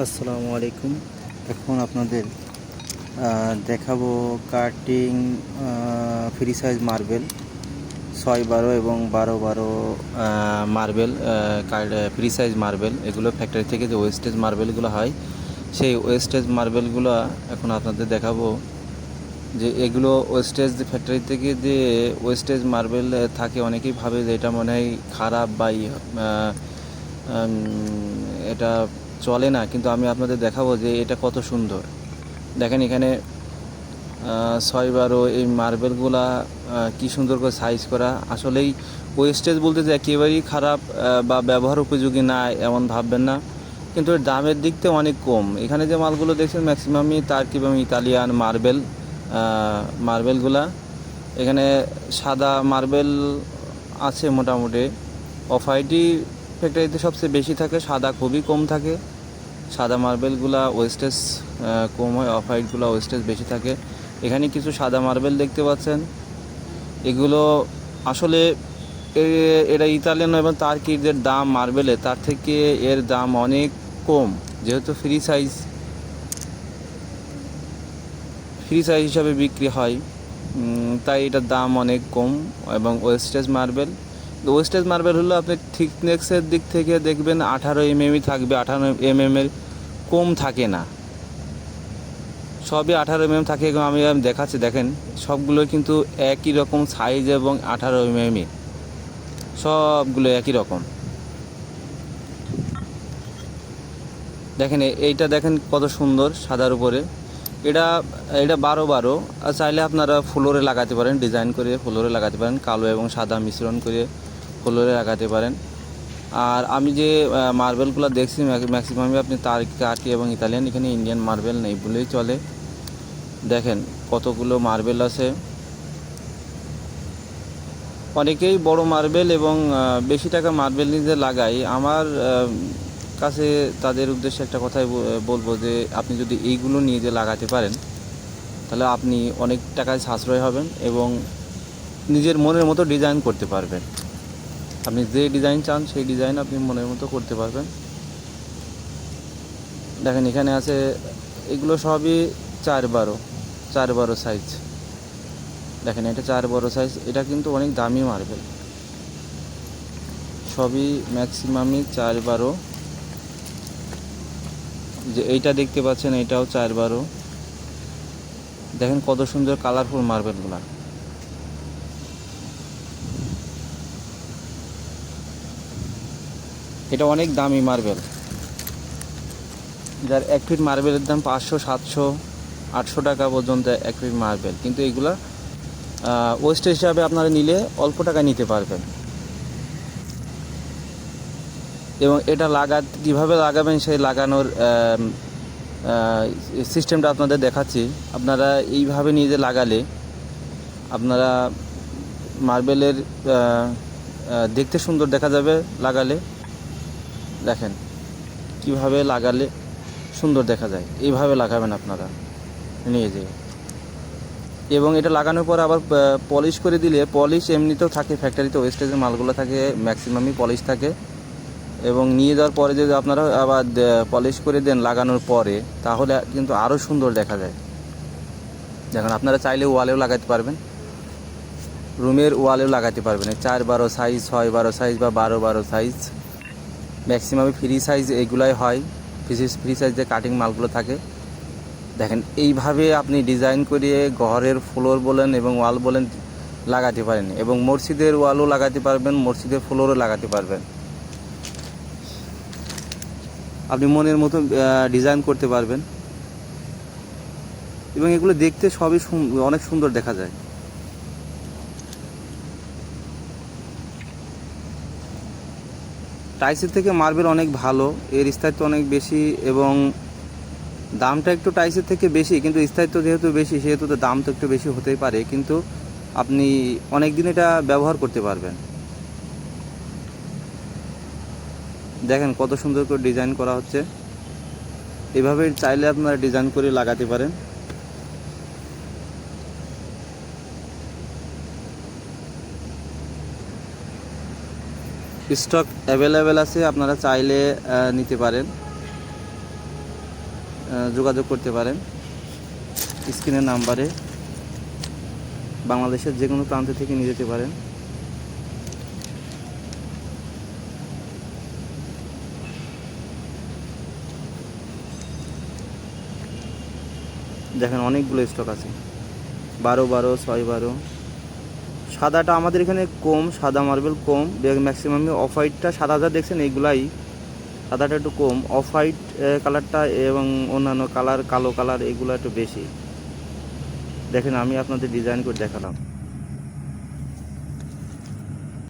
আসসালামু আলাইকুম। এখন আপনাদের দেখাবো কাটিং ফ্রি সাইজ মার্বেল 6-12 এবং 12-12 মার্বেল ফ্রি সাইজ মার্বেল। এগুলো ফ্যাক্টরি থেকে যে ওয়েস্টেজ মার্বেলগুলো হয়, সেই ওয়েস্টেজ মার্বেলগুলো এখন আপনাদের দেখাবো। যে এগুলো ওয়েস্টেজ ফ্যাক্টরি থেকে যে ওয়েস্টেজ মার্বেল থাকে, অনেকেই ভাবে যে এটা মনে হয় খারাপ বা এটা চলে না, কিন্তু আমি আপনাদের দেখাবো যে এটা কত সুন্দর। দেখেন এখানে 6-12 এই মার্বেলগুলা কি সুন্দর করে সাইজ করা। আসলেই ওয়েস্টেজ বলতে যে একেবারেই খারাপ বা ব্যবহার উপযোগী না এমন ভাববেন না, কিন্তু এর দামের দিক থেকে অনেক কম। এখানে যে মালগুলো দেখছেন ম্যাক্সিমামই টার্কি এবং ইতালিয়ান মার্বেলগুলা। এখানে সাদা মার্বেল আছে মোটামুটি। অফ হোয়াইটই ফ্যাক্টরিতে সবচেয়ে বেশি থাকে, সাদা খুবই কম থাকে। সাদা মার্বেলগুলা ওয়েস্টেজ কম হয়, অফ হোয়াইটগুলো ওয়েস্টেজ বেশি থাকে। এখানে কিছু সাদা মার্বেল দেখতে পাচ্ছেন। এগুলো আসলে এরা ইতালিয়ান এবং টার্কির যে দাম মার্বেলের, তার থেকে এর দাম অনেক কম। যেহেতু ফ্রি সাইজ হিসাবে বিক্রি হয়, তাই এটার দাম অনেক কম। এবং ওয়েস্টেজ মার্বেল হলো আপনি থিকনেসের দিক থেকে দেখবেন 18 mm থাকবে, 18 mm কম থাকে না, সবই 18 mm থাকে। এবং আমি দেখাচ্ছি, দেখেন সবগুলো কিন্তু একই রকম সাইজ এবং 18 mm, সবগুলো একই রকম। দেখেন এইটা দেখেন কত সুন্দর সাদার উপরে। এটা 12-12। চাইলে আপনারা ফ্লোরে লাগাতে পারেন, ডিজাইন করে ফ্লোরে লাগাতে পারেন, কালো এবং সাদা মিশ্রণ করে ফ্লোরে লাগাতে পারেন। আর আমি যে মার্বেলগুলো দেখছি ম্যাক্সিমামই আপনি টার্কি এবং ইতালিয়ান, এখানে ইন্ডিয়ান মার্বেল নেই বলেই চলে। দেখেন কতগুলো মার্বেল আছে। অনেকেই বড় মার্বেল এবং বেশি টাকা মার্বেল নিজে লাগাই। আমার কাছে তাদের উদ্দেশ্যে একটা কথাই বলবো যে আপনি যদি এইগুলো নিয়ে যে লাগাতে পারেন, তাহলে আপনি অনেক টাকায় সাশ্রয় হবেন এবং নিজের মনের মতো ডিজাইন করতে পারবেন। আপনি যে ডিজাইন চান সেই ডিজাইন আপনি মনের মতো করতে পারবেন। দেখেন এখানে আছে, এগুলো সবই 4-12 সাইজ। দেখেন এটা 4-12 সাইজ। এটা কিন্তু অনেক দামি মার্বেল, সবই ম্যাক্সিমামই 4-12। যে এইটা দেখতে পাচ্ছেন, এটাও 4-12। দেখেন কত সুন্দর কালারফুল মার্বেলগুলা। এটা অনেক দামি মার্বেল, যার 1 ফিট মার্বেলের দাম 500, 700, 800 টাকা পর্যন্ত 1 ফিট মার্বেল। কিন্তু এগুলা ওয়েস্ট হিসাবে আপনারা নিলে অল্প টাকায় নিতে পারবেন। এবং এটা কীভাবে লাগাবেন সেই লাগানোর সিস্টেমটা আপনাদের দেখাচ্ছি। আপনারা এইভাবে নিজে লাগালে আপনারা মার্বেলের দেখতে সুন্দর দেখা যাবে লাগালে। দেখেন কিভাবে লাগালে সুন্দর দেখা যায়, এইভাবে লাগাবেন আপনারা নিয়ে যেয়ে। এবং এটা লাগানোর পর আবার পলিশ করে দিলে, পলিশ এমনিতেও থাকে ফ্যাক্টরিতে, ওয়েস্টেজের মালগুলো থাকে ম্যাক্সিমামই পলিশ থাকে। এবং নিয়ে যাওয়ার পরে যদি আপনারা আবার পলিশ করে দেন লাগানোর পরে, তাহলে কিন্তু আরও সুন্দর দেখা যায়। দেখুন আপনারা চাইলে ওয়ালেও লাগাতে পারবেন, রুমের ওয়ালেও লাগাতে পারবেন। 4-12 সাইজ, 6-12 সাইজ বা 12-12 সাইজ, ম্যাক্সিমামই ফ্রি সাইজ এগুলাই হয়। ফ্রি সাইজ যে কাটিং মালগুলো থাকে। দেখেন এইভাবে আপনি ডিজাইন করিয়ে ঘরের ফ্লোর বলেন এবং ওয়াল বলেন লাগাতে পারেন। এবং মসজিদের ওয়ালও লাগাতে পারবেন, মসজিদের ফ্লোরও লাগাতে পারবেন। আপনি মনের মতো ডিজাইন করতে পারবেন। এবং এগুলো দেখতে সবই অনেক সুন্দর দেখা যায়। টাইলসের থেকে মার্বেল অনেক ভালো, এর স্থায়িত্ব অনেক বেশি এবং দামটা একটু টাইলসের থেকে বেশি, কিন্তু স্থায়িত্ব যেহেতু বেশি সেহেতু তো দাম তো একটু বেশি হতেই পারে, কিন্তু আপনি অনেক দিন এটা ব্যবহার করতে পারবেন। দেখেন কত সুন্দর করে ডিজাইন করা হচ্ছে। এভাবে চাইলে আপনারা ডিজাইন করে লাগাতে পারেন। স্টক অ্যাভেলেবেল আছে, আপনারা চাইলে নিতে পারেন। যোগাযোগ করতে পারেন স্ক্রিনের নাম্বারে। বাংলাদেশের যে কোনো প্রান্ত থেকে নিয়ে যেতে পারেন। দেখেন অনেকগুলো স্টক আছে, 12-12, 6-12। সাদাটা আমাদের এখানে কম, সাদা মার্বেল কম, ম্যাক্সিমাম অফ হোয়াইটটা সাদা যা দেখছেন এইগুলাই, সাদাটা একটু কম, অফ হোয়াইট কালারটা এবং অন্যান্য কালার, কালো কালার এগুলো একটু বেশি। দেখেন আমি আপনাদের ডিজাইন করে দেখালাম।